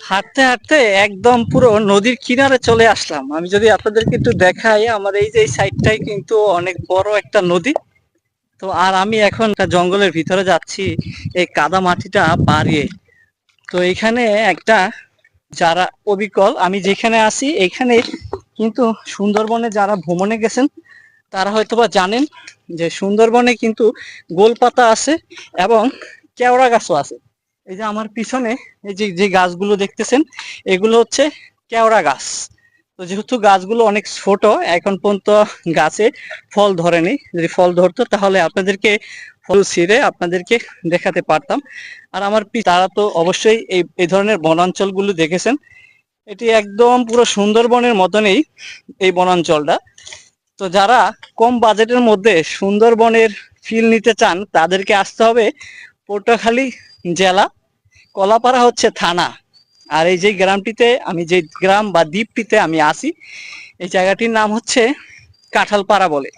হাঁটতে হাঁটতে একদম পুরো নদীর কিনারে চলে আসলাম। আমি যদি আপনাদেরকে একটু দেখাই, আমার এই যে এই সাইডটাই কিন্তু অনেক বড় একটা নদী। তো আর আমি এখন একটা জঙ্গলের ভিতরে যাচ্ছি এই কাদা মাটিটা পাড়িয়ে। তো এখানে একটা, যারা অবিকল, আমি যেখানে আছি এখানে কিন্তু সুন্দরবনে যারা ভ্রমণে গেছেন তারা হয়তোবা জানেন যে সুন্দরবনে কিন্তু গোলপাতা আছে এবং কেওড়া গাছও আছে। এই যে আমার পিছনে এই যে যে গাছগুলো দেখতেছেন, এগুলো হচ্ছে কেওড়া গাছ। তো যেহেতু গাছগুলো অনেক ছোট, এখন পর্যন্ত গাছে ফল ধরেনি। যদি ফল ধরতো তাহলে আপনাদেরকে ফল ছিঁড়ে আপনাদেরকে দেখাতে পারতাম। আর আমার তারা তো অবশ্যই এই এই ধরনের বনাঞ্চলগুলো দেখেছেন। এটি একদম পুরো সুন্দরবনের মতনই এই বনাঞ্চলটা। তো যারা কম বাজেটের মধ্যে সুন্দরবনের ফিল নিতে চান তাদেরকে আসতে হবে পটুয়াখালী জেলা, কলাপাড়া হচ্ছে থানা। আর এই যে গ্রামটিতে আমি, যে গ্রাম বা দ্বীপটিতে আমি আছি, এই জায়গাটির নাম হচ্ছে কাঁঠালপাড়া বলে।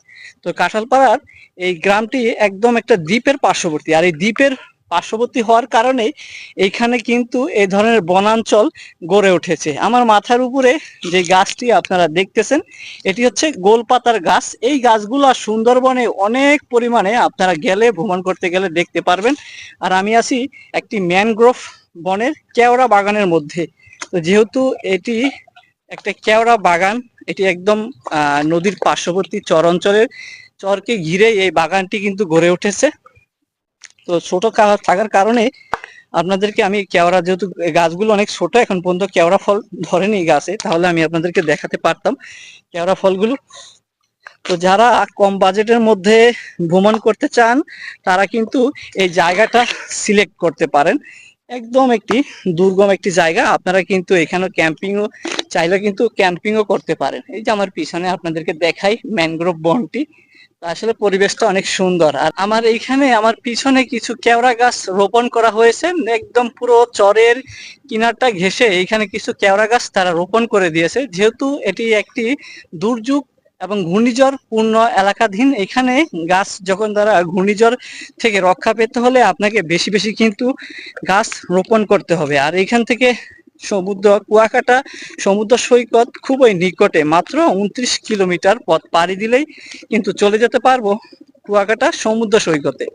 তো কাঁঠালপাড়ার এই গ্রামটি একদম একটা দ্বীপের পার্শ্ববর্তী। আর এই দ্বীপের পার্শ্ববর্তী হওয়ার কারণে এইখানে কিন্তু এই ধরনের বনাঞ্চল গড়ে উঠেছে। আমার মাথার উপরে যে গাছটি আপনারা দেখতেছেন, এটি হচ্ছে গোলপাতার গাছ। এই গাছগুলো সুন্দরবনে অনেক পরিমাণে আপনারা গেলে, ভ্রমণ করতে গেলে দেখতে পারবেন। আর আমি আছি একটি ম্যানগ্রোভ বনের কেওড়া বাগানের মধ্যে। তো যেহেতু এটি একটা কেওড়া বাগান, এটি একদম নদীর পার্শ্ববর্তী চর অঞ্চলের, চরকে ঘিরে এই বাগানটি কিন্তু গড়ে উঠেছে। তো ছোট থাকার কারণে আপনাদেরকে আমি কেওড়া, যেহেতু গাছগুলো অনেক ছোট, এখন পর্যন্ত কেওড়া ফল ধরেনি গাছে, তাহলে আমি আপনাদেরকে দেখাতে পারতাম কেওড়া ফলগুলো। তো যারা কম বাজেটের মধ্যে ভ্রমণ করতে চান তারা কিন্তু এই জায়গাটা সিলেক্ট করতে পারেন। একদম একটি দুর্গম একটি জায়গা, আপনারা কিন্তু এখানে ক্যাম্পিংও চাইলে কিন্তু ক্যাম্পিংও করতে পারেন। এই যে আমার পিছনে আপনাদেরকে দেখাই ম্যানগ্রোভ বনটি, আসলে পরিবেশটা অনেক সুন্দর। আর আমার এইখানে আমার পিছনে কিছু কেওড়া গাছ রোপণ করা হয়েছে, একদম পুরো চরের কিনারটা ঘেঁষে এইখানে কিছু কেওড়া গাছ তারা রোপণ করে দিয়েছে। যেহেতু এটি একটি দুর্যোগ এবং ঘূর্ণিঝড় পূর্ণ এলাকাধীন, এখানে গাছ যখন তারা ঘূর্ণিঝড় থেকে রক্ষা পেতে হলে আপনাকে বেশি বেশি কিন্তু গাছ রোপণ করতে হবে। আর এখান থেকে সমুদ্র, কুয়াকাটা সমুদ্র সৈকত খুবই নিকটে, মাত্র 29 কিলোমিটার পথ পাড়ি দিলেই কিন্তু চলে যেতে পারবো কুয়াকাটা সমুদ্র সৈকতে।